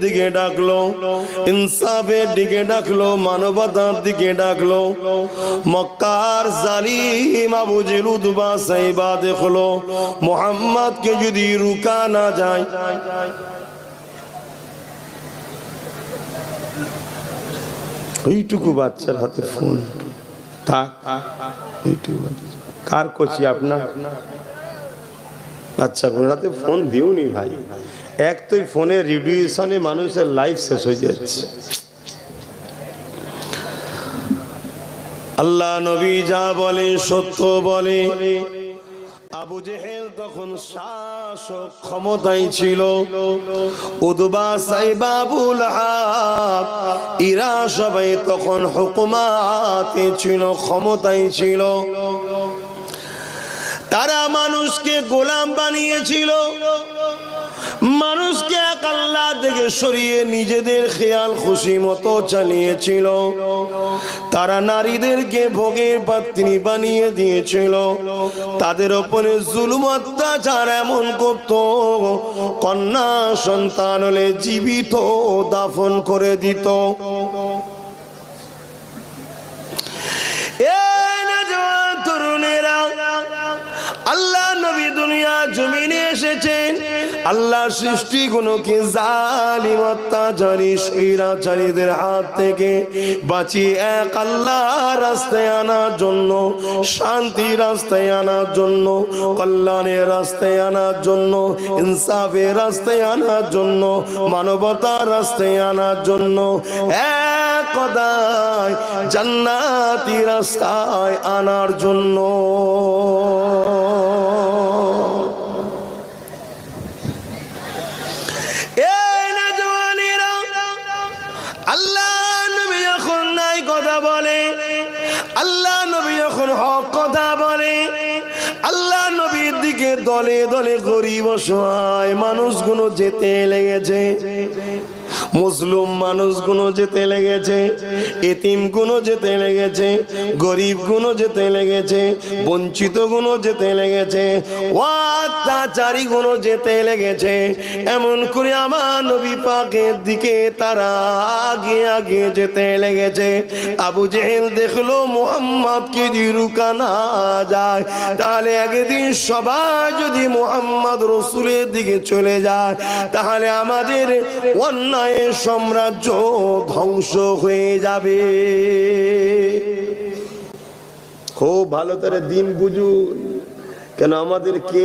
দিকে ডাকলো, ইনসাফের দিকে ডাকলো, মানবতার দিকে ডাকলো। মক্কার জালিম আবু জেহেল উতবা সাইবা দেখলো মুহাম্মদকে যদি রুকা না যায়, এইটুকু বাচ্চার হাতে ফোন, কার করছি আপনার বাচ্চা হাতে ফোন দিওনি ভাই। এক তো ফোনের রেডিয়েশনে মানুষের লাইফ শেষ হয়ে যাচ্ছে। আল্লাহ নবী যা বলে সত্য বলে। আবু জেহেল তখন শাসক ক্ষমতায় ছিল, উতবা সাইবা আবু লাহাব এরা সবাই তখন হুকুমাতে ছিল, ক্ষমতায় ছিল। তারা মানুষকে গোলাম বানিয়েছিল, মানুষকে এক আল্লাহ থেকে সরিয়ে নিজেদের খেয়াল খুশি মতো চালিয়েছিল। তারা নারীদেরকে ভোগের পাত্রী বানিয়ে দিয়েছিল, তাদের উপরে জুলুম অত্যাচার এমন করত, কন্যা সন্তান হলে জীবিত দাফন করে দিত। তরুণেরা, আল্লাহ নবী দুনিয়া জমিনে এসেছেন আল্লাহ সৃষ্টিগুলোকে জালিম অত্যাচারী স্বৈরাচারীদের হাত থেকে বাঁচিয়ে এক আল্লাহ রাস্তায় আনার জন্য, শান্তির রাস্তায় আনার জন্য, কল্যাণের রাস্তায় আনার জন্য, ইনসাফের রাস্তায় আনার জন্য, মানবতার রাস্তায় আনার জন্য, এক কথায় জান্নাতি রাস্তায় আনার জন্য। আল্লাহ নবী যখন নাই কথা বলে, আল্লাহ নবী যখন হক কথা বলে, আল্লাহ নবীর দিকে দলে দলে গরিব অসহায় মানুষগুলো যেতে লেগেছে, মুসলিম মানুষগুলো যেতে লেগেছে, এতিম গুলো যেতে লেগেছে, গরিব গুলো যেতে লেগেছে, বঞ্চিত গুলো যেতে লেগেছে, অত্যাচারী গুলো যেতে লেগেছে। এমন করে আমার নবী পাকের দিকে তারা আগে আগে যেতে লেগেছে। আবু জেহেল দেখলো মুহাম্মদকে যদি রুকা না যায়, তাহলে একদিন সবাই যদি মুহাম্মদ রাসূলের দিকে চলে যায়, তাহলে আমাদের অন্যায় সাম্রাজ্য ধ্বংস হয়ে যাবে। খুব ভালো করে দিন বুঝুন, কেন আমাদের কে